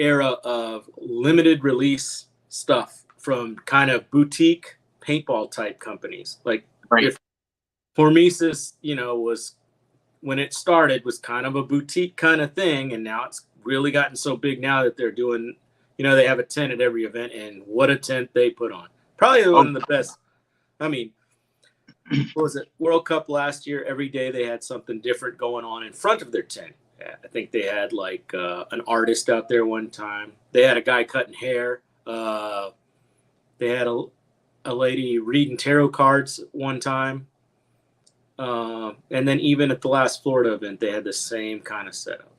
era of limited release stuff from kind of boutique paintball type companies. Like Right. if Hormesis, was when it started was kind of a boutique kind of thing, and now it's really gotten so big now that they're doing, they have a tent at every event, and what a tent they put on. Probably one of the best. I mean, what was it? World Cup last year, every day they had something different going on in front of their tent. I think they had like an artist out there one time. They had a guy cutting hair. They had a lady reading tarot cards one time. And then even at the last Florida event, they had the same kind of setup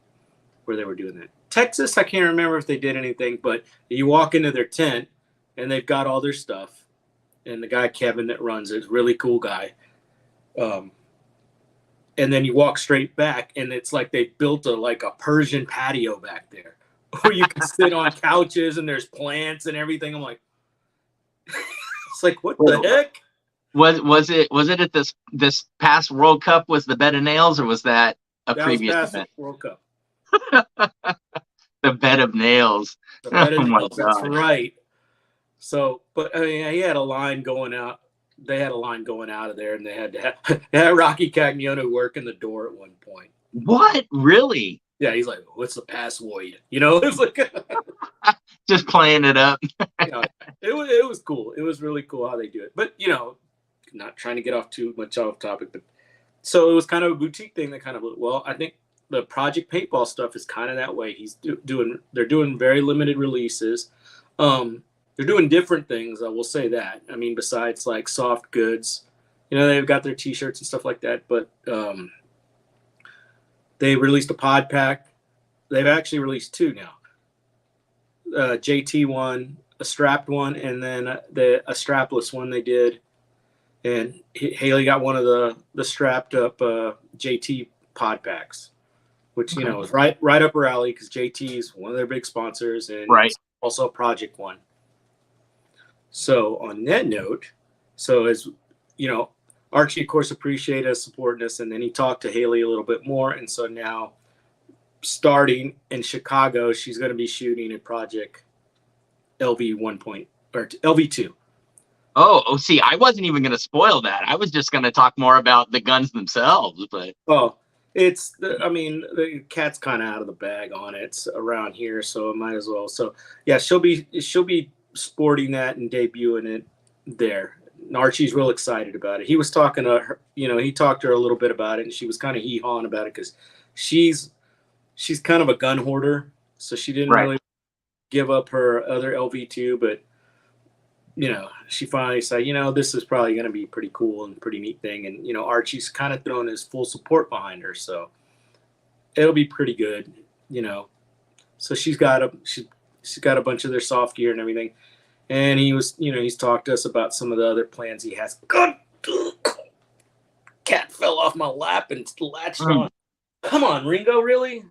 where they were doing that. Texas, I can't remember if they did anything, but you walk into their tent and they've got all their stuff. And the guy, Kevin, that runs it is a really cool guy. And then you walk straight back and it's like they built a Persian patio back there where you can sit on couches and there's plants and everything. I'm like, it's like, what the heck? Was it at this past World Cup was the bed of nails, or was that a previous event? World Cup. The bed of nails. The bed of nails. That's right. So, but I mean, he had a line going out. They had a line going out of there, and they had Rocky Cagniano working the door at one point. What? Really? Yeah, he's like, "What's the password?" It's like just playing it up. It was cool. It was really cool how they do it. But not trying to get off too much off topic, but so it was kind of a boutique thing that kind of, well, I think the Project Paintball stuff is kind of that way. They're doing very limited releases. They're doing different things. I will say that. I mean, besides like soft goods, they've got their T-shirts and stuff like that. But they released a pod pack. They've actually released two now. JT one, a strapped one, and then a strapless one they did. And Haley got one of the strapped up JT pod packs, which is right up her alley because JT is one of their big sponsors and also a Project One. So on that note, as Archie of course appreciated us supporting us, and then he talked to Haley a little bit more, and so now starting in Chicago, she's going to be shooting a Project LV or LV2. Oh, see, I wasn't even going to spoil that. I was just going to talk more about the guns themselves, but the cat's kind of out of the bag on it around here, so it might as well. So yeah, she'll be sporting that and debuting it there. And Archie's real excited about it. He was talking to her, he talked to her a little bit about it, and she was kind of hee-hawing about it because she's kind of a gun hoarder, so she didn't really give up her other LV2, but she finally said, this is probably going to be pretty cool and pretty neat thing. And, Archie's kind of throwing his full support behind her. So it'll be pretty good, So she's got a bunch of their soft gear and everything. And he was, he's talked to us about some of the other plans he has. God, cat fell off my lap and latched on. Come on, Ringo, really?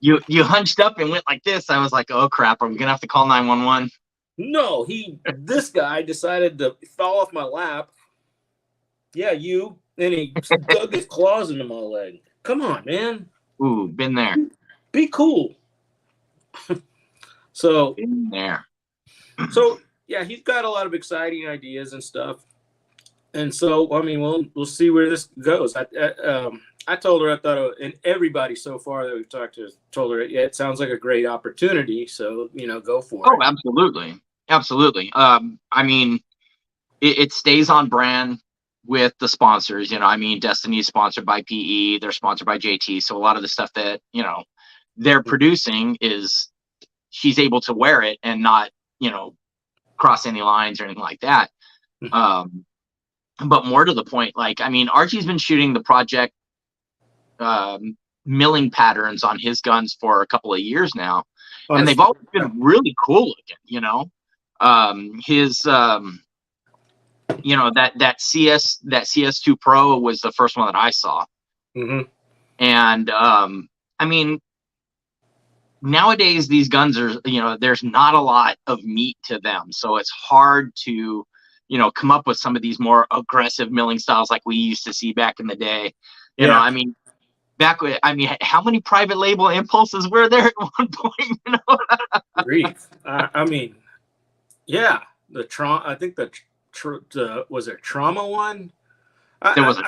You hunched up and went like this. I was like, oh crap, I'm gonna have to call 911. No, this guy decided to fall off my lap. Yeah, you. And he dug his claws into my leg. Come on, man. Ooh, been there. Be cool. So been there. So yeah, he's got a lot of exciting ideas and stuff. And so, I mean, we'll see where this goes. I told her I thought, and everybody so far that we've talked to told her, yeah, it sounds like a great opportunity. So, go for it. Oh, absolutely. Absolutely. I mean, it stays on brand with the sponsors. Destiny's sponsored by PE. They're sponsored by JT. So a lot of the stuff that, they're producing is she's able to wear it and not, cross any lines or anything like that. But more to the point, Archie's been shooting the Project milling patterns on his guns for a couple of years now, and they've always been really cool looking. His that CS2 Pro was the first one that I saw, and nowadays these guns are, there's not a lot of meat to them, so it's hard to come up with some of these more aggressive milling styles like we used to see back in the day. back when, I mean, how many private label impulses were there at one point? You know? Grief. I mean, yeah, the trauma. I think was there trauma one? There was a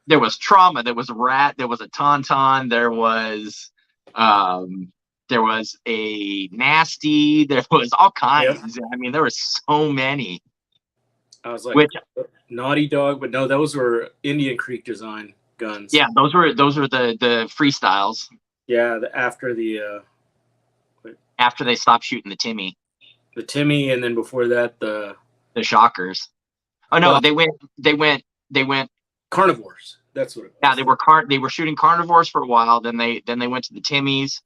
there was trauma, there was a rat, there was a tauntaun, um, there was a nasty, there was all kinds. Yep. I mean, there were so many. I was like, Which, Naughty Dog, but no, those were Indian Creek design guns. yeah, those were the freestyles. Yeah, After they stopped shooting the Timmy, and then before that the shockers. Oh no, they went carnivores. That's what it was. Yeah, they were shooting carnivores for a while. Then they went to the Timmies.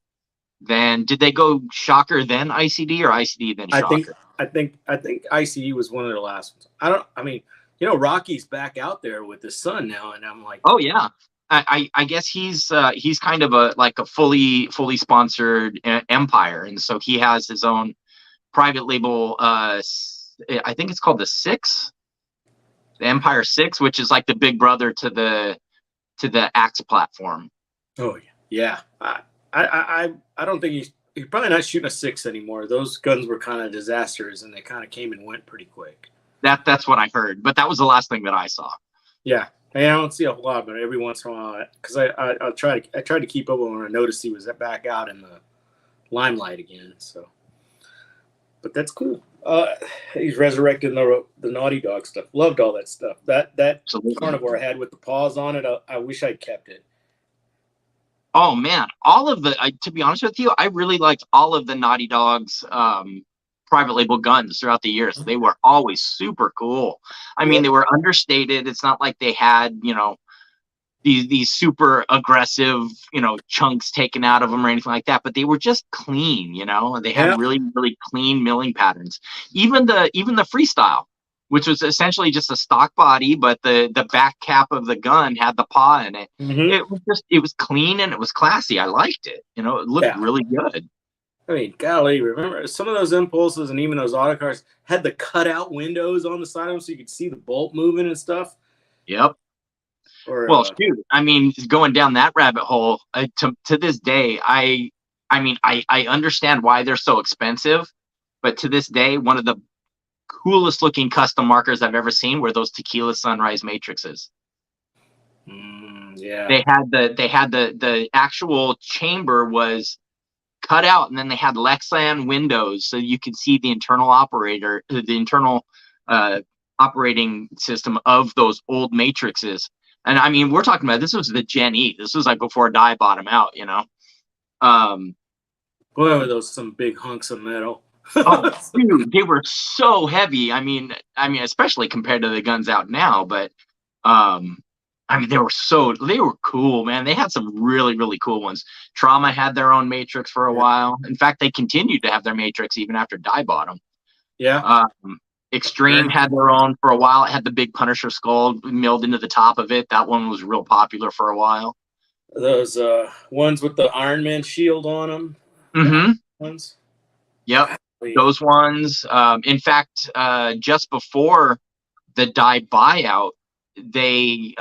Then did they go shocker then ICD, or ICD then shocker? I think ICD was one of their last ones. I mean, Rocky's back out there with his son now, and I'm like, oh yeah. I guess he's kind of a fully sponsored empire, and so he has his own private label. I think it's called the Empire 6, which is like the big brother to the Axe platform. Oh yeah. I don't think he's probably not shooting a 6 anymore. Those guns were kind of disasters, and they kind of came and went pretty quick. That's what I heard, but that was the last thing that I saw. Yeah. I don't see a whole lot, but every once in a while, because I tried to keep up when I noticed he was back out in the limelight again. So, but that's cool. He's resurrecting the Naughty Dog stuff. Loved all that stuff. That Absolutely. carnivore I had with the paws on it. I wish I'd kept it. Oh man, all of to be honest with you, I really liked all of the Naughty Dog's private label guns throughout the years. They were always super cool. I mean, they were understated. It's not like they had, these super aggressive, chunks taken out of them or anything like that, but they were just clean, they had really, really clean milling patterns. Even the freestyle, which was essentially just a stock body, but the back cap of the gun had the paw in it. Mm-hmm. It was clean and it was classy. I liked it. It looked really good. I mean, golly, remember some of those impulses and even those autocars had the cutout windows on the side of them so you could see the bolt moving and stuff. Yep. Well, shoot, I mean, going down that rabbit hole to this day, I understand why they're so expensive, but to this day, one of the coolest looking custom markers I've ever seen were those Tequila Sunrise matrices. Yeah. They had the actual chamber was cut out, and then they had Lexan windows so you could see the internal operating system of those old matrices. And I mean, we're talking about, this was the Gen E. This was like before Dye bought them out, Boy, were those some big hunks of metal. Oh, dude, they were so heavy. I mean, especially compared to the guns out now, but they were cool, man. They had some really, really cool ones. Trauma had their own matrix for a while. In fact, they continued to have their matrix even after Dye bought them. Yeah. Extreme had their own for a while. It had the big Punisher skull milled into the top of it. That one was real popular for a while. Those ones with the Iron Man shield on them. Mm-hmm. Ones. Yep. Those ones. In fact, just before the Dye buyout, I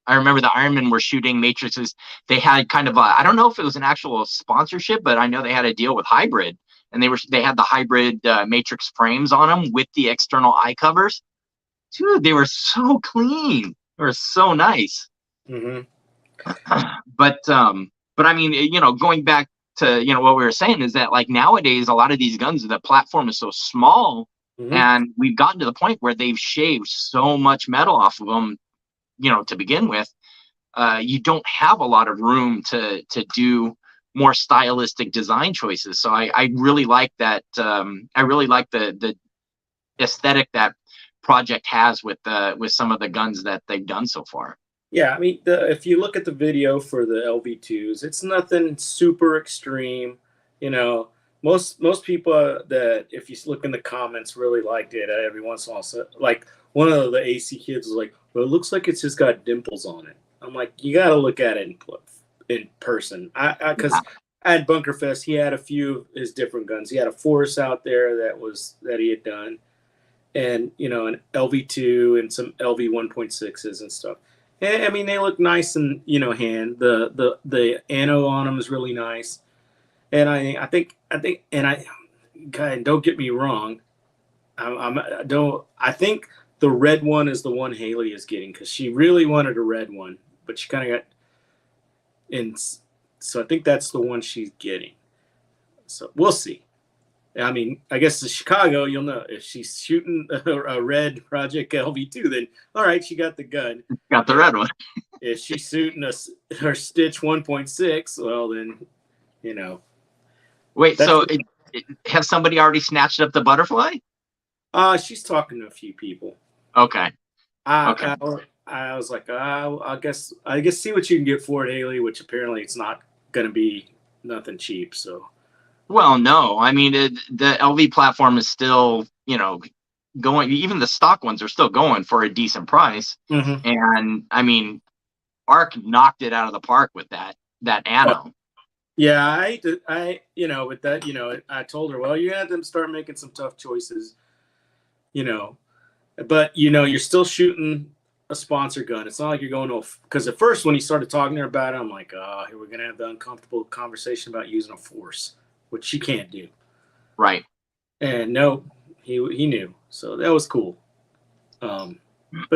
remember the Iron Men were shooting matrices. They had kind of I don't know if it was an actual sponsorship, but I know they had a deal with Hybrid, and they had the Hybrid matrix frames on them with the external eye covers. Dude, they were so clean. They were so nice. Mm-hmm. But I mean, going back to what we were saying is that, like, nowadays a lot of these guns, the platform is so small. Mm-hmm. And we've gotten to the point where they've shaved so much metal off of them, to begin with. You don't have a lot of room to do more stylistic design choices. So I really like that. I really like the aesthetic that Project has with some of the guns that they've done so far. Yeah, I mean, if you look at the video for the LV2s, it's nothing super extreme. Most people that, if you look in the comments, really liked it. Every once in a while, so, like one of the AC kids was like, "Well, it looks like it's just got dimples on it." I'm like, "You got to look at it in person." Because at Bunkerfest, he had a few of his different guns. He had a Force out there that he had done, and an LV2 and some LV 1.6s and stuff. I mean, they look nice in hand. The ano on them is really nice, and I think, and God, don't get me wrong. I don't. I think the red one is the one Haley is getting because she really wanted a red one, but she kind of got in. So I think that's the one she's getting. So we'll see. I mean, I guess in Chicago, you'll know if she's shooting a red Project LV2, then all right, she got the gun. Got the red one. If she's shooting her Stitch 1.6, well then, Wait, so has somebody already snatched up the butterfly? She's talking to a few people. Okay. Okay. I was like, I guess see what you can get for it, Haley. Which apparently it's not going to be nothing cheap. So. Well, no, I mean the LV platform is still, going. Even the stock ones are still going for a decent price, and I mean, Arc knocked it out of the park with that ano. Yeah, with that, I told her, well, you're gonna have to start making some tough choices, but you're still shooting a sponsor gun. It's not like you're going to because at first when he started talking to her about it, I'm like, oh, here we're gonna have the uncomfortable conversation about using a force, which she can't do. Right. And no, he knew, so that was cool. But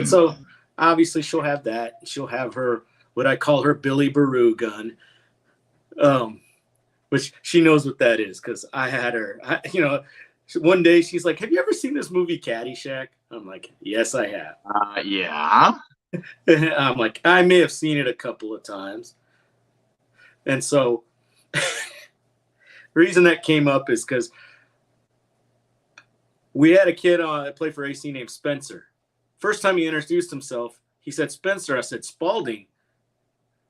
so obviously she'll have that. She'll have her what I call her Billy Baru gun. Which she knows what that is because I had her. One day she's like, "Have you ever seen this movie Caddyshack?" I'm like, "Yes, I have." Yeah. I'm like, I may have seen it a couple of times, and so the reason that came up is because we had a kid that played for AC named Spencer. First time he introduced himself, he said Spencer. I said Spalding.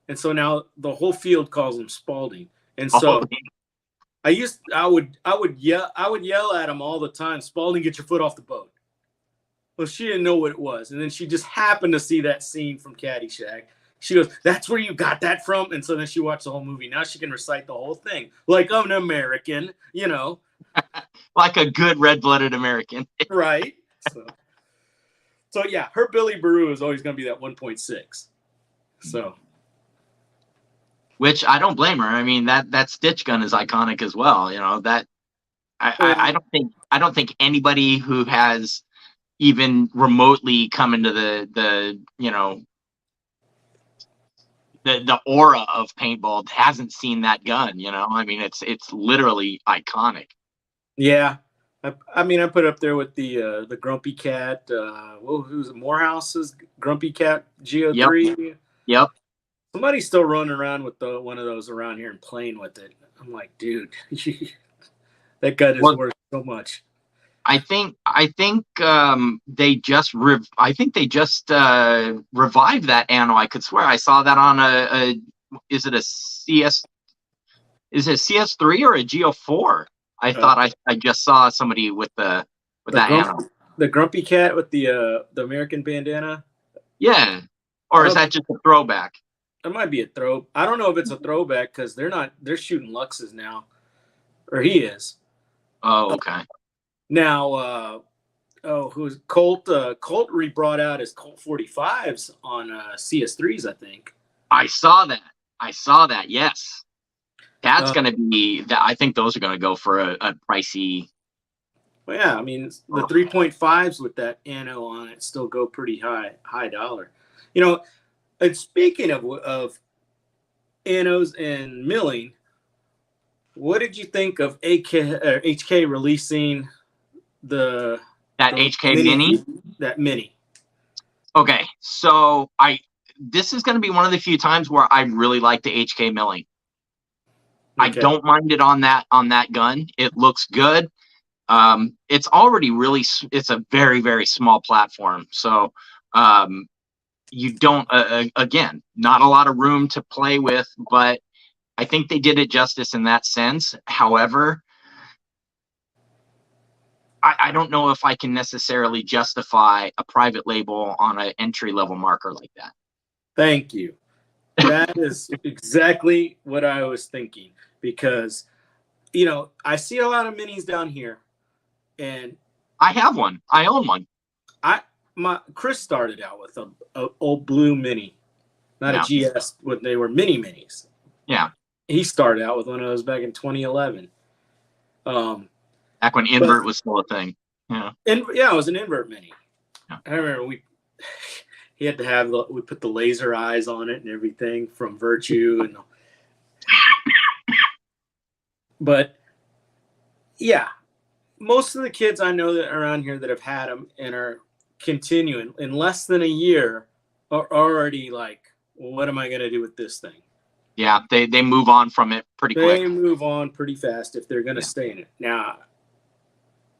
And so now the whole field calls him Spalding. And so I would yell at him all the time, Spalding, get your foot off the boat. Well, she didn't know what it was. And then she just happened to see that scene from Caddyshack. She goes, that's where you got that from? And so then she watched the whole movie. Now she can recite the whole thing. Like I'm an American, Like a good red-blooded American. Right. So yeah, her Billy Baru is always going to be that 1.6. So. Which I don't blame her. I mean, that Stitch gun is iconic as well. That I don't think anybody who has even remotely come into the aura of paintball hasn't seen that gun. I mean, it's literally iconic. Yeah, I mean, I put up there with the Grumpy Cat. Who's it? Morehouse's Grumpy Cat GO3. Yep. Somebody's still running around with one of those around here and playing with it. I'm like, dude, that gun is worth so much. I think they just revived that ano. I could swear I saw that on is it a CS3 or a GO4? I thought I just saw somebody with that ano. The Grumpy Cat with the American bandana. Yeah, or is that just a throwback? It might be a throw. I don't know if it's a throwback because they're shooting Luxes now, or he is. Oh, okay. Now, who's Colt? Colt brought out his Colt 45s on CS3s, I think. I saw that. Yes, that's going to be. I think those are going to go for a pricey. Well, yeah, I mean the 3.5s with that ano on it still go pretty high dollar. And speaking of anos and milling, what did you think of HK releasing that HK mini? That mini. Okay, so this is going to be one of the few times where I really like the HK milling. Okay. I don't mind it on that gun. It looks good. It's already it's a very, very small platform. So, you don't, again, not a lot of room to play with, but I think they did it justice in that sense. However, I don't know if I can necessarily justify a private label on an entry-level marker like that. Thank you. That is exactly what I was thinking because, I see a lot of minis down here, and I have one. I own one. Chris started out with a old blue mini, not a Yeah. GS when they were mini minis. Yeah. He started out with one of those back in 2011. Back when invert was still a thing. Yeah. And yeah, it was an invert mini. Yeah. I remember he had to have we put the laser eyes on it and everything from Virtue and but yeah, most of the kids I know that are around here that have had them and are continuing in less than a year are already like, well, what am I going to do with this thing? Yeah, they move on from it pretty quick. They move on pretty fast if they're going to stay in it. Now,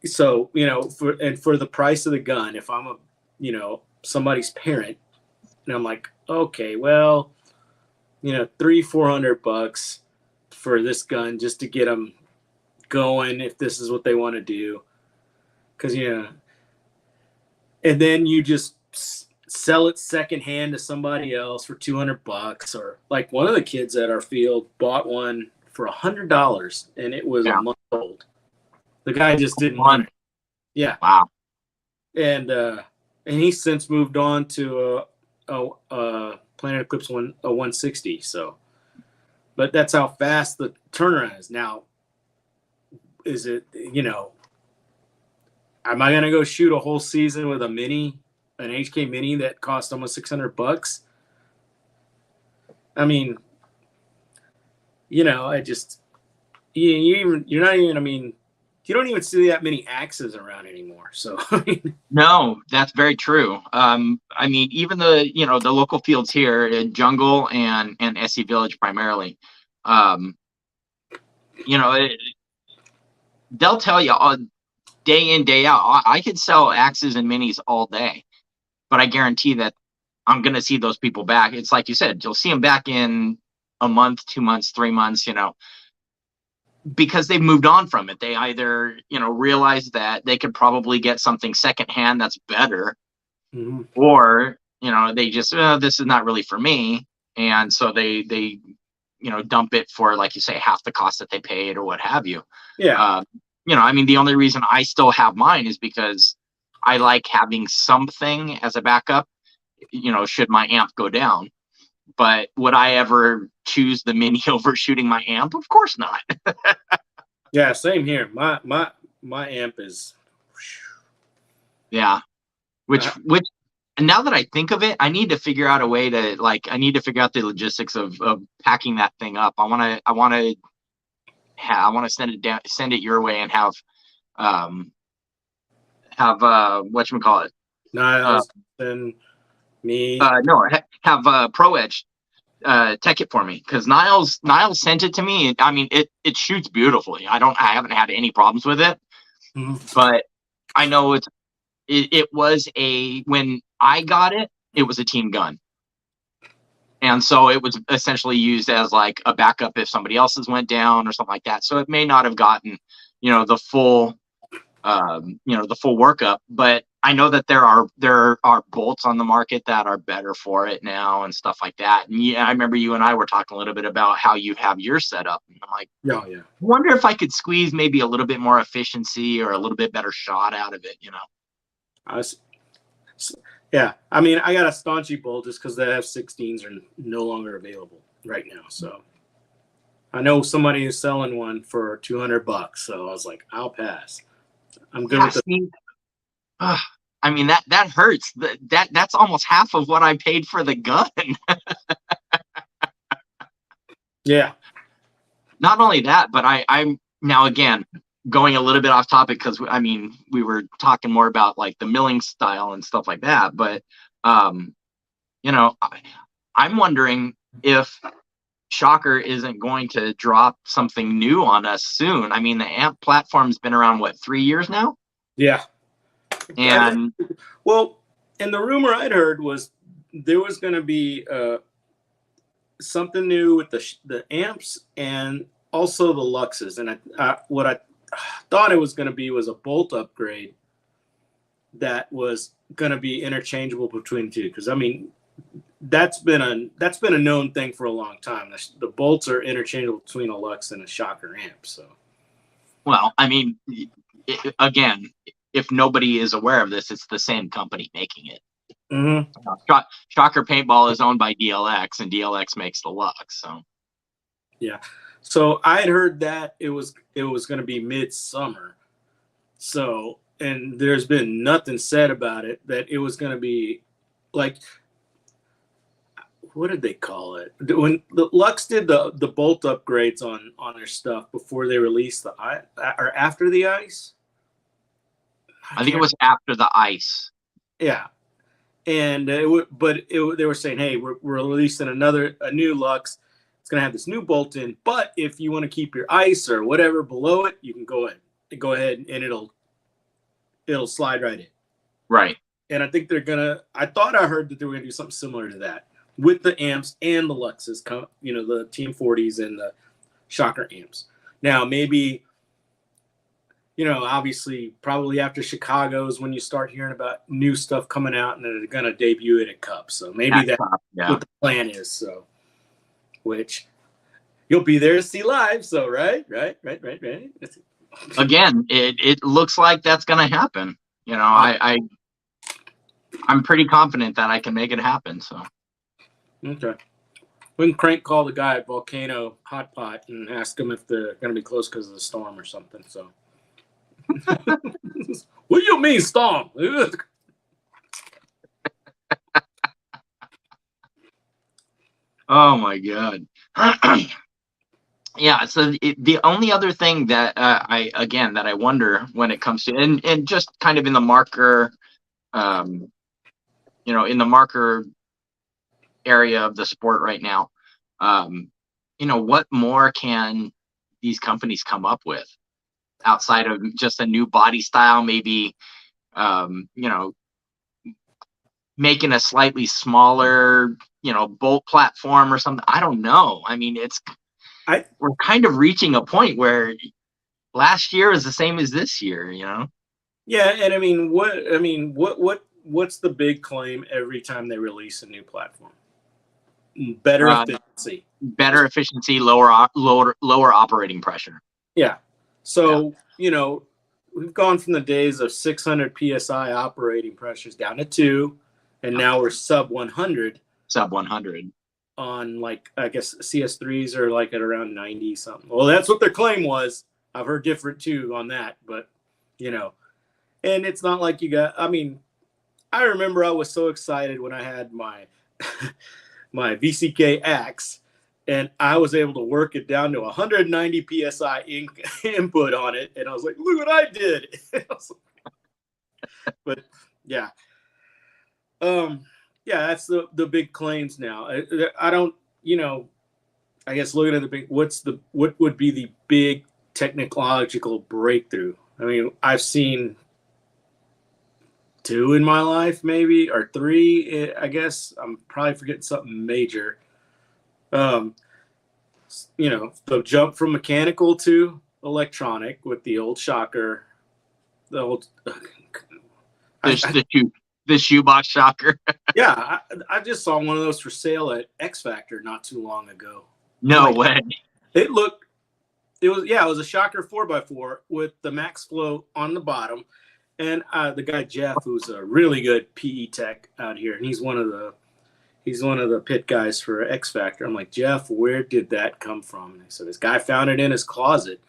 so, for the price of the gun, if I'm somebody's parent and I'm like, okay, well, $300-400 for this gun just to get them going if this is what they want to do. Because, and then you just sell it secondhand to somebody else for $200, or like one of the kids at our field bought one for $100 and it was a month old. The guy just didn't want it. Yeah. Wow. And he's since moved on to a Planet Eclipse 160. So, but that's how fast the turnaround is. Now, is it, am I going to go shoot a whole season with an HK mini that cost almost $600? I mean, I just, you don't even see that many axes around anymore. So, no, that's very true. Even the local fields here in Jungle and SE Village primarily, they'll tell you day in, day out, I could sell axes and minis all day, but I guarantee that I'm going to see those people back. It's like you said, you'll see them back in a month, 2 months, 3 months, because they've moved on from it. They either, realize that they could probably get something secondhand that's better, mm-hmm. or, they just, this is not really for me. And so they dump it for, like you say, half the cost that they paid or what have you. Yeah. The only reason I still have mine is because I like having something as a backup, should my amp go down. But would I ever choose the mini over shooting my amp? Of course not. Yeah, same here. My amp is. Yeah, which and now that I think of it, I need to figure out a way to figure out the logistics of packing that thing up. I want to send it your way and have whatchamacallit. Niles and me. Have Pro Edge tech it for me, because Niles sent it to me. I mean, it shoots beautifully. I haven't had any problems with it, but I know it was when I got it, it was a team gun. And so it was essentially used as like a backup if somebody else's went down or something like that. So it may not have gotten, the full workup, but I know that there are bolts on the market that are better for it now and stuff like that. And yeah, I remember you and I were talking a little bit about how you have your setup. And I'm like, yeah. I wonder if I could squeeze maybe a little bit more efficiency or a little bit better shot out of it, Yeah, I mean, I got a staunchy bolt just because the F-16s are no longer available right now. So I know somebody is selling one for $200, so I was like, I'll pass. I'm good with it. That hurts. That's almost half of what I paid for the gun. Yeah. Not only that, but I'm now again going a little bit off topic, because we were talking more about like the milling style and stuff like that. But I'm wondering if Shocker isn't going to drop something new on us soon. I mean, the amp platform's been around 3 years now. Yeah. And and the rumor I'd heard was there was going to be something new with the amps and also the Luxes. And what I thought it was going to be was a bolt upgrade that was going to be interchangeable between the two. Because that's been a known thing for a long time. The bolts are interchangeable between a Lux and a Shocker amp. So, well, again, if nobody is aware of this, it's the same company making it. Mm-hmm. Shocker Paintball is owned by DLX, and DLX makes the Lux. So Yeah. So I had heard that it was going to be midsummer. So, and there's been nothing said about it, that it was going to be like, what did they call it? When the Lux did the bolt upgrades on their stuff before they released the ice, or after the ice. I think it was after the ice. Yeah. And they were saying, hey, we're releasing a new Lux. It's going to have this new bolt in, but if you want to keep your ice or whatever below it, you can go ahead and it'll slide right in. Right. And I think I thought I heard that they were going to do something similar to that with the amps and the Luxes, the Team 40s and the Shocker amps. Now, maybe, obviously, probably after Chicago's when you start hearing about new stuff coming out and they're going to debut it at Cup. So maybe that's what the plan is. So, which you'll be there to see live. So, right. Again, it looks like that's going to happen. I'm pretty confident that I can make it happen. So, okay. We can call the guy at Volcano Hot Pot and ask him if they're going to be closed because of the storm or something. So, what do you mean storm? Oh my God. Yeah. So the only other thing that I wonder when it comes to, and just kind of in the marker, in the marker area of the sport right now, what more can these companies come up with outside of just a new body style, maybe, making a slightly smaller, bolt platform or something. I don't know. I mean, we're kind of reaching a point where last year is the same as this year, Yeah, and I mean, what's the big claim every time they release a new platform? Better efficiency. Better efficiency, lower operating pressure. Yeah. So, we've gone from the days of 600 psi operating pressures down to 2, and now we're sub 100. Sub 100. On, like, I guess CS3s are like at around 90 something. Well, that's what their claim was. I've heard different too on that, but and it's not like I remember I was so excited when I had my my VCK Axe and I was able to work it down to 190 psi input on it, and I was like, look what I did. But yeah. Yeah, that's the big claims now. I don't, I guess looking at the big, what would be the big technological breakthrough? I mean, I've seen 2 in my life, maybe, or 3. I guess I'm probably forgetting something major. The jump from mechanical to electronic with the old Shocker, the old. The shoebox Shocker. Yeah, I just saw one of those for sale at X Factor not too long ago. No way. It was a Shocker 4x4 with the Max Flow on the bottom, and the guy Jeff, who's a really good PE tech out here, and he's one of the pit guys for X Factor. I'm like, Jeff, where did that come from? And he said this guy found it in his closet.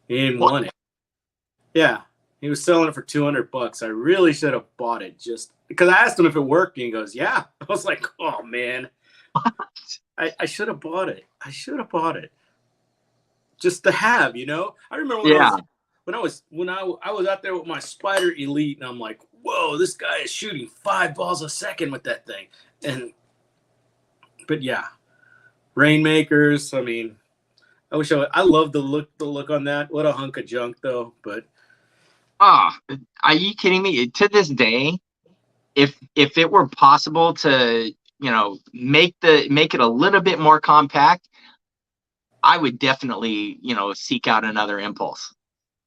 He didn't want it. Yeah. He was selling it for $200. I really should have bought it just because I asked him if it worked, and he goes, "Yeah." I was like, "Oh man, I should have bought it. I should have bought it just to have." I remember when I was out there with my Spider Elite, and I'm like, "Whoa, this guy is shooting 5 balls a second with that thing." But yeah, Rainmakers. I mean, I love the look on that. What a hunk of junk though, but. Are you kidding me? To this day, if it were possible to, make it a little bit more compact, I would definitely, seek out another Impulse.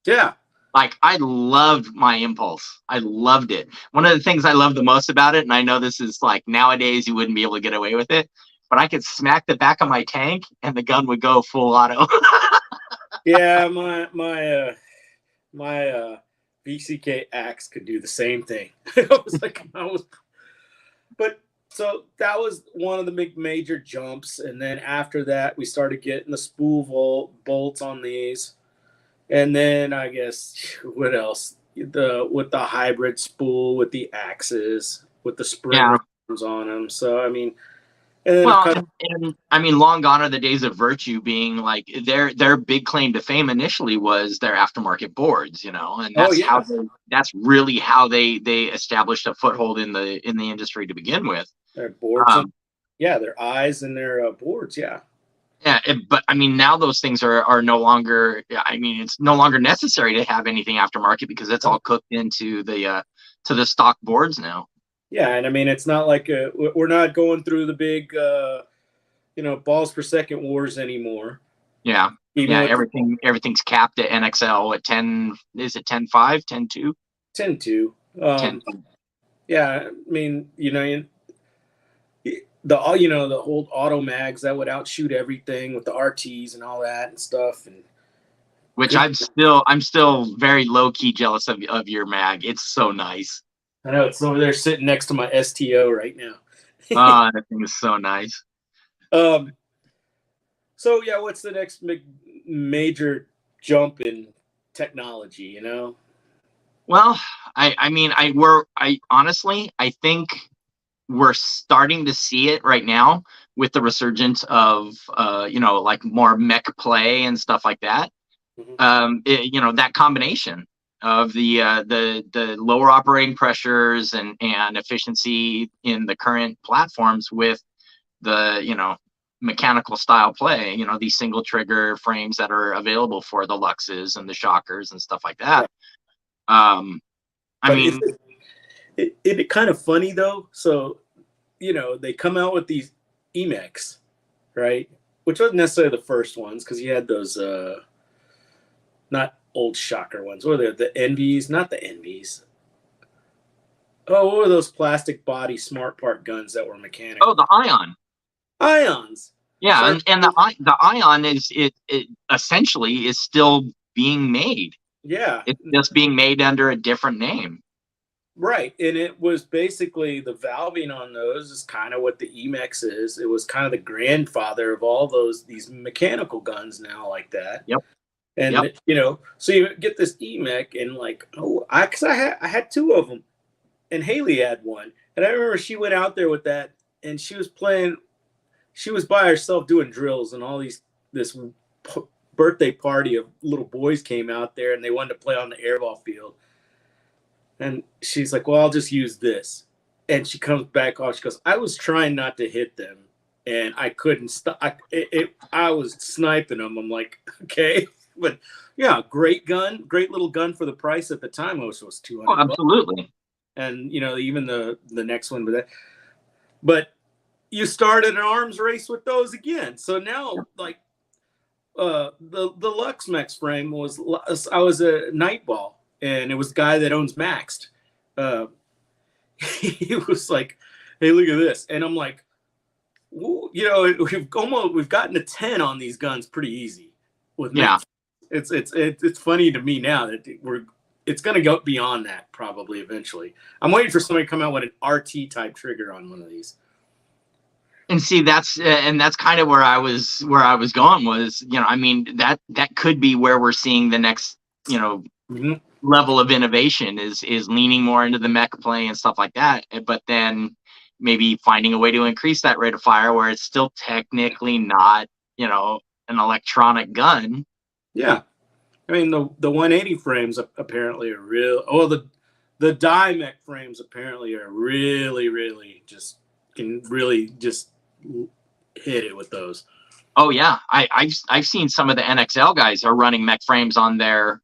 Yeah. Like, I loved my Impulse. I loved it. One of the things I love the most about it, and I know this is like nowadays you wouldn't be able to get away with it, but I could smack the back of my tank and the gun would go full auto. Yeah, my VCK Axe could do the same thing. I was but so that was one of the big major jumps, and then after that, we started getting the spool bolts on these, and then I guess what else? With the hybrid spool with the axes with the spring Yeah. arms on them. So I mean, and then Well, and I mean, long gone are the days of Virtue being like their big claim to fame initially was their aftermarket boards, you know, and oh that's yeah, that's really how they established a foothold in the industry to begin with. their boards and Um, yeah, their eyes and their boards. Yeah, yeah, but I mean, now those things are no longer. I mean, it's no longer necessary to have anything aftermarket because it's all cooked into the to the stock boards now. yeah, and I mean, it's not like we're not going through the big balls per second wars anymore. Yeah, Even yeah, with everything's capped at NXL at 10. Is it 10.5, 10.2? 10-2. 10. Yeah, I mean, the old auto mags that would outshoot everything with the RTs and all that and stuff. And Which good, I'm still very low key jealous of your mag. It's so nice. I know it's over there sitting next to my STO right now. That thing is so nice. um. So yeah, what's the next major jump in technology? Well, I honestly, I think we're starting to see it right now with the resurgence of like more mech play and stuff like that. Mhm. That combination of the lower operating pressures and efficiency in the current platforms with the mechanical style play, these single trigger frames that are available for the Luxes and the Shockers and stuff like that. Right. I But mean, it kind of funny though. So they come out with these EMEX, right? Which wasn't necessarily the first ones because you had those not old Shocker ones. What were they? The Envies, not the Envies. Oh, what were those plastic body smart part guns that were mechanical? oh, the Ion. Ions. Yeah, So and the Ion it essentially is still being made. yeah, It's just being made under a different name. right. And it was basically the valving on those is kind of what the EMEX is. It was kind of the grandfather of all these mechanical guns now like that. Yep. Yep. And so you get this EMEC and like, I had two of them, and Haley had one, and I remember she went out there with that, and she was playing. She was by herself doing drills, and this birthday party of little boys came out there, and they wanted to play on the airball field. And she's like, "Well, I'll just use this." And she comes back off. She goes, "I was trying not to hit them, and I couldn't stop. I was sniping them." I'm like, "Okay." But yeah, great gun, great little gun for the price at the time. Was $200. Oh, absolutely. And even the next one, but you started an arms race with those again. So now, like, the Lux Max frame I was a Nightball, and it was the guy that owns Maxed. He was like, "Hey, look at this," and I'm like, we've gotten to 10 on these guns pretty easy with Max. It's funny to me now that it's going to go beyond that probably eventually. I'm waiting for somebody to come out with an RT type trigger on one of these. And see, that's kind of where I was going was, I mean, that could be where we're seeing the next, Mm-hmm. level of innovation is leaning more into the mech play and stuff like that. But then maybe finding a way to increase that rate of fire where it's still technically not, an electronic gun. Yeah. I mean, the 180 frames apparently are real. Oh, the die mech frames apparently are really, really can really just hit it with those. Oh yeah, I've seen some of the NXL guys are running mech frames on their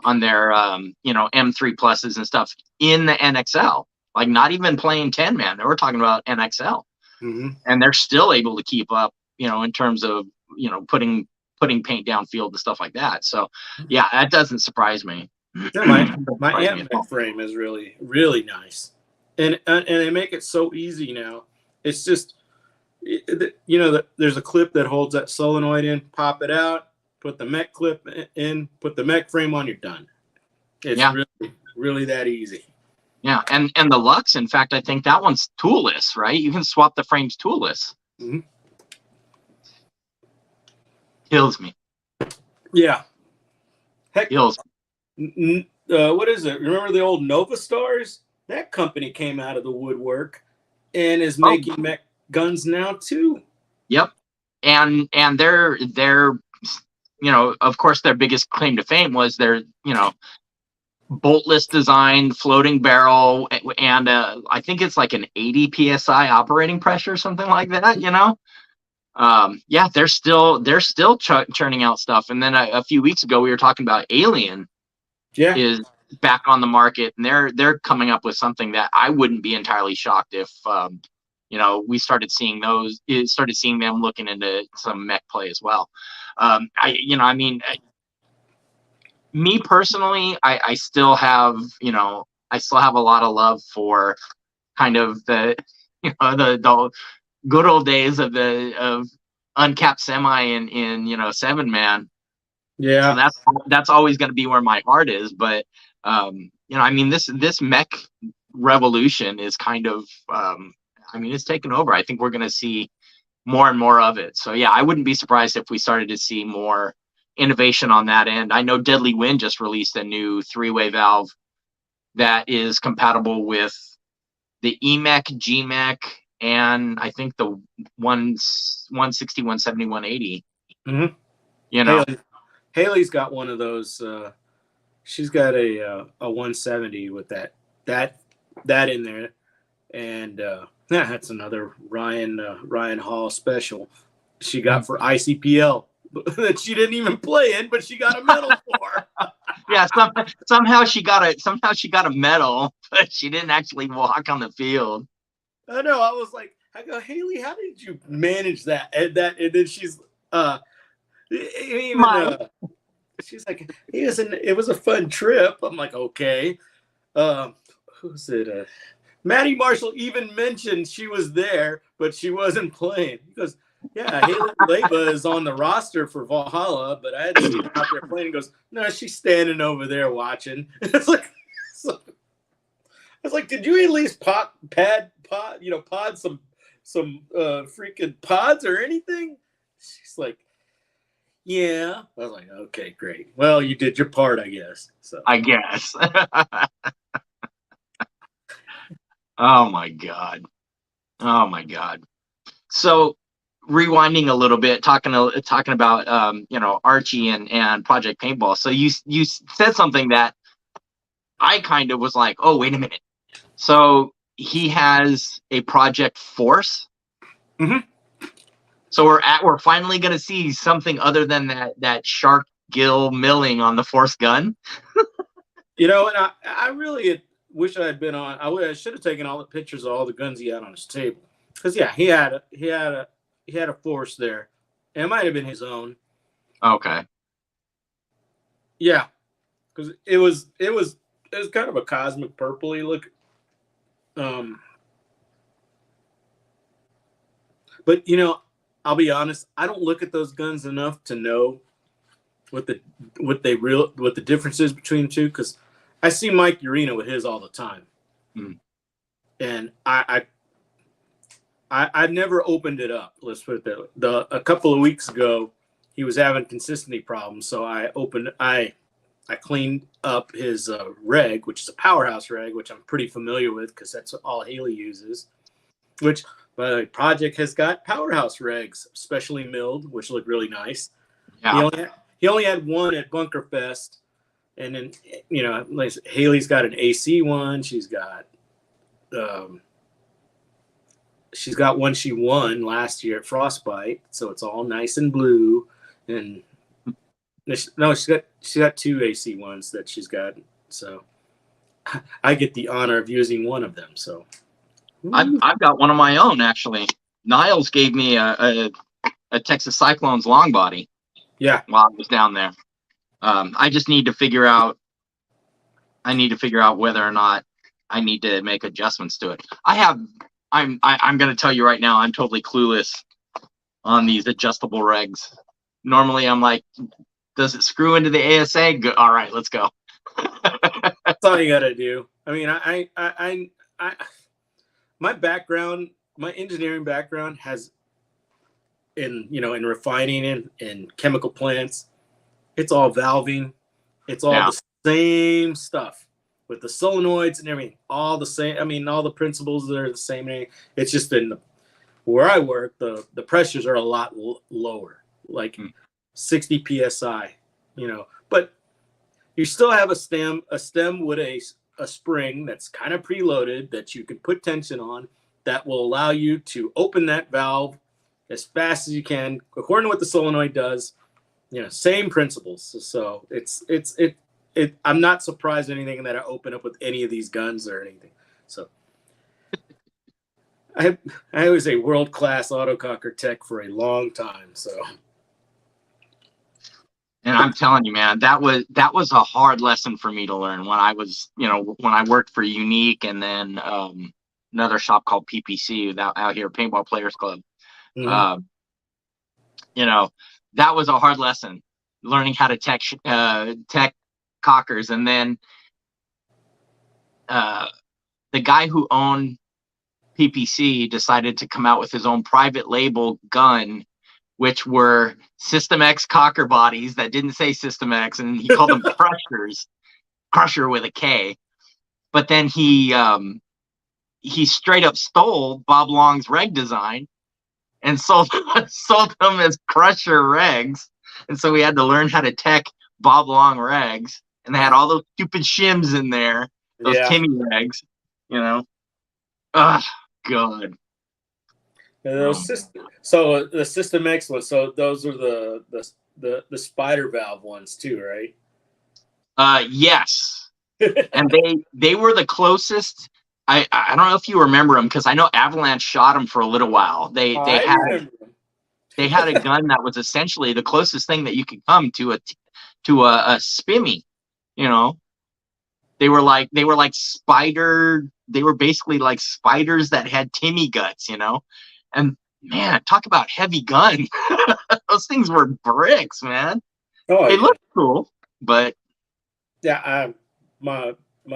M3 pluses and stuff in the NXL, like not even playing 10 man. We're talking about NXL, Mm-hmm. and they're still able to keep up, in terms of putting paint downfield and stuff like that. So yeah, that doesn't surprise me. Yeah, my amp frame is really, really nice, and they make it so easy now. It's just there's a clip that holds that solenoid in, pop it out, put the mech clip in, put the mech frame on, you're done. It's really, really that easy. Yeah, and the Lux, in fact, I think that one's toolless, right? You can swap the frames toolless. Mm-hmm. Kills me. Yeah. Heck, Kills. what is it? Remember the old Nova Stars? That company came out of the woodwork and is making mech guns now too. Yep. And they're of course their biggest claim to fame was their boltless design, floating barrel, and I think it's like an 80 psi operating pressure, something like that. Yeah, they're still churning out stuff. And then a few weeks ago we were talking about Alien is back on the market, and they're coming up with something that I wouldn't be entirely shocked if we started seeing them looking into some mech play as well. Me personally, I still have a lot of love for kind of the the good old days of uncapped semi in 7-man. Yeah. So that's always going to be where my heart is. But this mech revolution is kind of it's taken over. I think we're going to see more and more of it. So yeah, I wouldn't be surprised if we started to see more innovation on that end. I know Deadly Wind just released a new 3-way valve that is compatible with the EMEC, GMEC, and I think the 160, 170, 180. Mm-hmm. Haley's got one of those. She's got a 170 with that in there, and that's another Ryan Hall special she got for ICPL that she didn't even play in, but she got a medal for. Yeah, somehow she got a medal, but she didn't actually walk on the field. I know. I go, Haley, how did you manage that? And then she's she's like, it was a fun trip. I'm like, okay. Who's it? Maddie Marshall even mentioned she was there, but she wasn't playing. He goes, yeah, Haley Leba is on the roster for Valhalla, but I hadn't seen her out there playing. He goes, no, she's standing over there watching. It's like, I was like, did you at least pod some freaking pods or anything? She's like, yeah. I was like, okay, great. Well, you did your part, I guess. So I guess. Oh my god. So rewinding a little bit, talking about Archie and Project Paintball. So you said something that I kind of was like, oh, wait a minute. So he has a Project Force. Mm-hmm. So we're finally going to see something other than that shark gill milling on the Force gun. And I really wish I had been on. I should have taken all the pictures of all the guns he had on his table, because yeah, he had a Force there. And it might have been his own. Okay. Yeah, because it was kind of a cosmic purpley look. But I'll be honest, I don't look at those guns enough to know what the difference is between the two, because I see Mike Urena with his all the time. Mm. And I've never opened it up. Let's put it that. A couple of weeks ago, he was having consistency problems, so I cleaned up his reg, which is a powerhouse reg, which I'm pretty familiar with because that's all Haley uses. Which, by the way, Project has got powerhouse regs, specially milled, which look really nice. Yeah. He only had one at Bunker Fest, and then Haley's got an AC one. She's got one she won last year at Frostbite, so it's all nice and blue. And no, she's got 2 AC ones that she's got. So I get the honor of using one of them. So I've got one of my own, actually. Niles gave me a Texas Cyclones long body. Yeah, while I was down there. I just need to figure out. Whether or not I need to make adjustments to it. I'm going to tell you right now, I'm totally clueless on these adjustable regs. Normally, I'm like, does it screw into the ASA? Good. All right, let's go. That's all you gotta do. I mean, I my background, my engineering background has in refining and chemical plants. It's all valving. It's all Yeah. the same stuff with the solenoids and everything. All the same. I mean, all the principles are the same. It's just where I work, the pressures are a lot lower, like 60 psi. But you still have a stem with a spring that's kind of preloaded that you can put tension on that will allow you to open that valve as fast as you can, according to what the solenoid does. Same principles. So I'm not surprised anything that I open up with any of these guns or anything. So I was a world-class autococker tech for a long time. So. And I'm telling you, man, that was a hard lesson for me to learn when I was, when I worked for Unique and then another shop called PPC out here, Paintball Players Club. Mm-hmm. That was a hard lesson, learning how to tech cockers. And then the guy who owned PPC decided to come out with his own private label gun, which were System X cocker bodies that didn't say System X, and he called them crushers, crusher with a K. But then he straight up stole Bob Long's reg design and sold them as crusher regs. And so we had to learn how to tech Bob Long regs, and they had all those stupid shims in there, those Timmy regs, God. So the System X ones. So those are the spider valve ones too, right? Yes. And they were the closest. I don't know if you remember them, because I know Avalanche shot them for a little while. They had a gun that was essentially the closest thing that you could come to a spimmy. They were like spider. They were basically like spiders that had Timmy guts, And man, talk about heavy gun. Those things were bricks, man. They looked cool, but yeah, my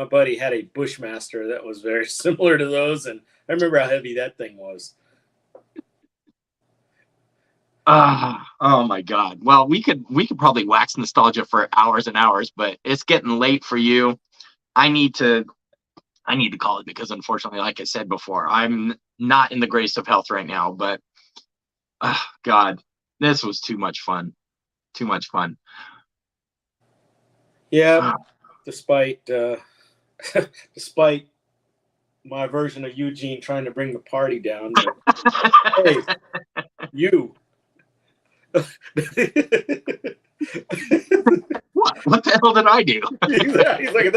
buddy had a Bushmaster that was very similar to those, and I remember how heavy that thing was. Oh my God. Well, we could probably wax nostalgia for hours and hours, but it's getting late for you. I need to call it, because unfortunately, like I said before, I'm not in the greatest of health right now, but God, this was too much fun. Too much fun. Yeah. Despite my version of Eugene trying to bring the party down. But, hey, you. What the hell did I do? He's like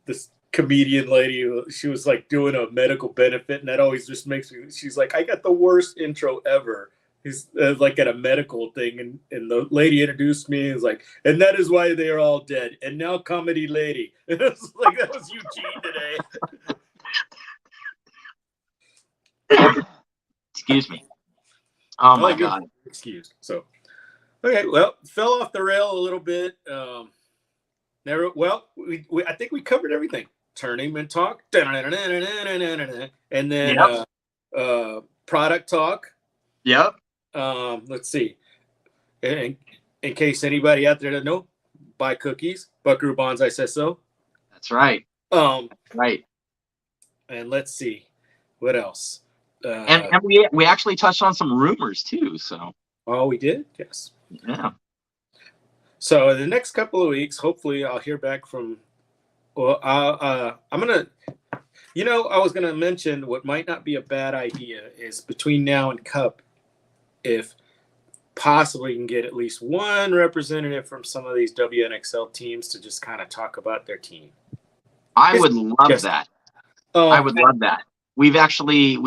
this comedian lady. She was like doing a medical benefit, and that always just makes me. She's like, I got the worst intro ever. He's like at a medical thing, and the lady introduced me and was like, and that is why they are all dead. And now comedy lady. And it was like, that was Eugene today. Excuse me. Oh my God. Excuse. So, okay. Well, fell off the rail a little bit. I think we covered everything. Tournament talk. And then product talk. Yep. Let's see. In case anybody out there doesn't know, buy cookies. Buckaroo Bonsai says so. That's right. Right. And let's see. What else? And we actually touched on some rumors too. So. Oh, we did? Yes. Yeah. So in the next couple of weeks, hopefully I'll hear back from. Well, I'm gonna. I was gonna mention what might not be a bad idea is between now and Cup, if possibly you can get at least one representative from some of these WNXL teams to just kind of talk about their team. I would love that. I would love that. We've actually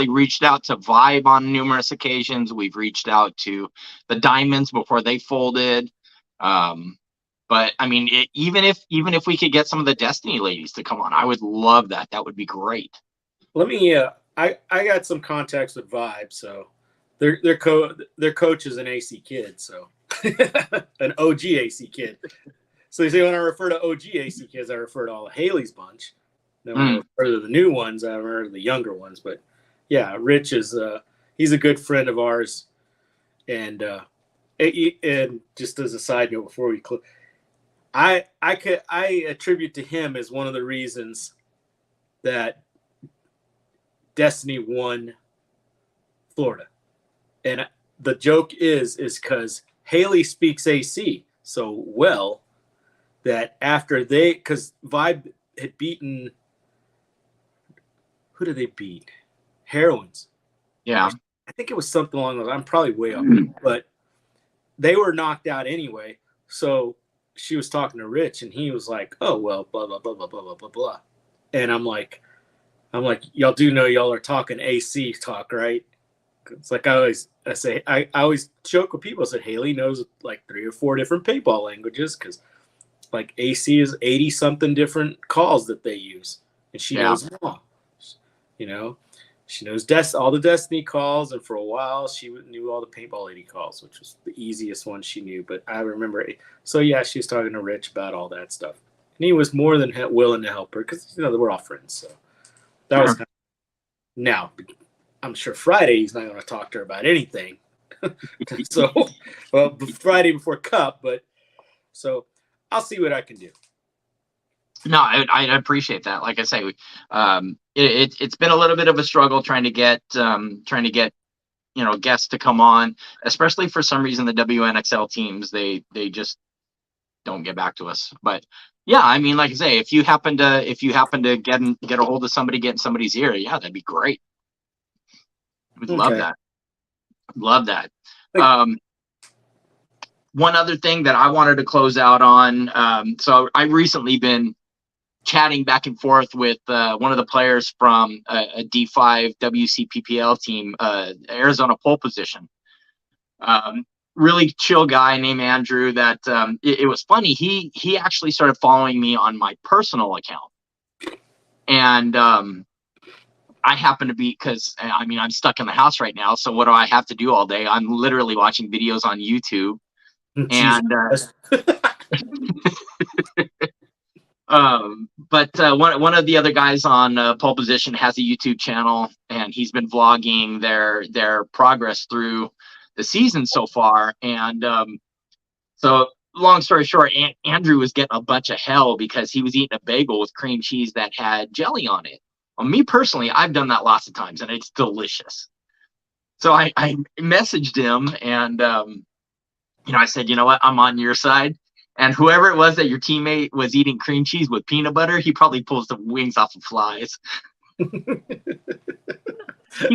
reached out to Vibe on numerous occasions. We've reached out to the Diamonds before they folded. But I mean, even if we could get some of the Destiny ladies to come on, I would love that. That would be great. Let me. I got some contacts with Vibe, so their coach is an AC kid. So an OG AC kid. So you see, when I refer to OG AC kids, I refer to all of Haley's bunch. Then when I refer to the new ones, I refer to the younger ones. But yeah, Rich is he's a good friend of ours, and just as a side note before we close, I attribute to him as one of the reasons that Destiny won Florida. And the joke is because Haley speaks AC so well that because Vibe had beaten, who did they beat? Heroines. Yeah. I think it was something along those. I'm probably way off, but they were knocked out anyway. So she was talking to Rich, and he was like, "Oh well, blah blah blah blah blah blah blah blah," and I'm like, y'all do know y'all are talking AC talk, right? It's like I always joke with people. I said Haley knows like 3 or 4 different paintball languages because like AC is 80 something different calls that they use, and she knows them all. You know, she knows all the Destiny calls, and for a while she knew all the paintball lady calls, which was the easiest one she knew. But I remember it. So yeah, she was talking to Rich about all that stuff, and he was more than willing to help her because we're all friends. So that was kind of, now. I'm sure Friday he's not going to talk to her about anything. So, well, Friday before Cup, but so I'll see what I can do. No, I appreciate that. Like I say, it's been a little bit of a struggle trying to get guests to come on, especially for some reason the WNXL teams they just don't get back to us. But yeah, I mean, like I say, if you happen to get a hold of somebody, get in somebody's ear, yeah, that'd be great. Would love that. Love that. One other thing that I wanted to close out on. So I've recently been chatting back and forth with one of the players from a D5 WCPPL team, Arizona Pole Position. Really chill guy named Andrew. That it was funny. He actually started following me on my personal account, and I happen to be, because I mean I'm stuck in the house right now, so what do I have to do all day? I'm literally watching videos on YouTube, and but one of the other guys on Pole Position has a YouTube channel, and he's been vlogging their progress through the season so far, and so long story short, Andrew was getting a bunch of hell because he was eating a bagel with cream cheese that had jelly on it. Well, me personally, I've done that lots of times, and it's delicious. So I messaged him, and I said, you know what, I'm on your side. And whoever it was that your teammate was eating cream cheese with peanut butter, he probably pulls the wings off of flies. He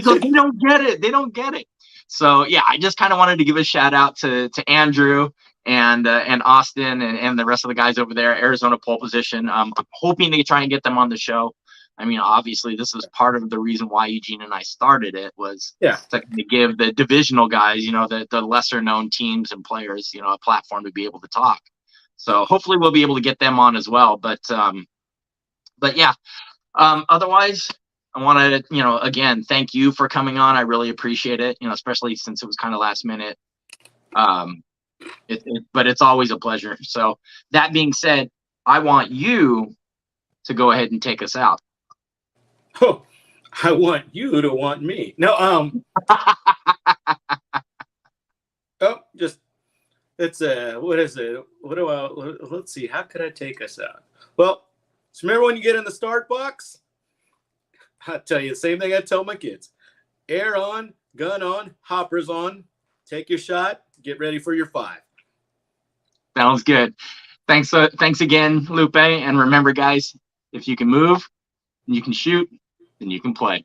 goes, they don't get it. They don't get it. So yeah, I just kind of wanted to give a shout out to Andrew and Austin and the rest of the guys over there, Arizona Pole Position. I'm hoping to try and get them on the show. I mean, obviously, this is part of the reason why Eugene and I started it, was to give the divisional guys, the lesser known teams and players, a platform to be able to talk. So hopefully we'll be able to get them on as well. But yeah, otherwise, I want to, again, thank you for coming on. I really appreciate it, especially since it was kind of last minute. But it's always a pleasure. So that being said, I want you to go ahead and take us out. Oh, I want you to want me. No, what is it? Let's see. How could I take us out? Well, so remember when you get in the start box? I tell you the same thing I tell my kids. Air on, gun on, hoppers on. Take your shot. Get ready for your 5. Sounds good. Thanks again, Lupe. And remember, guys, if you can move, and you can shoot, and you can play.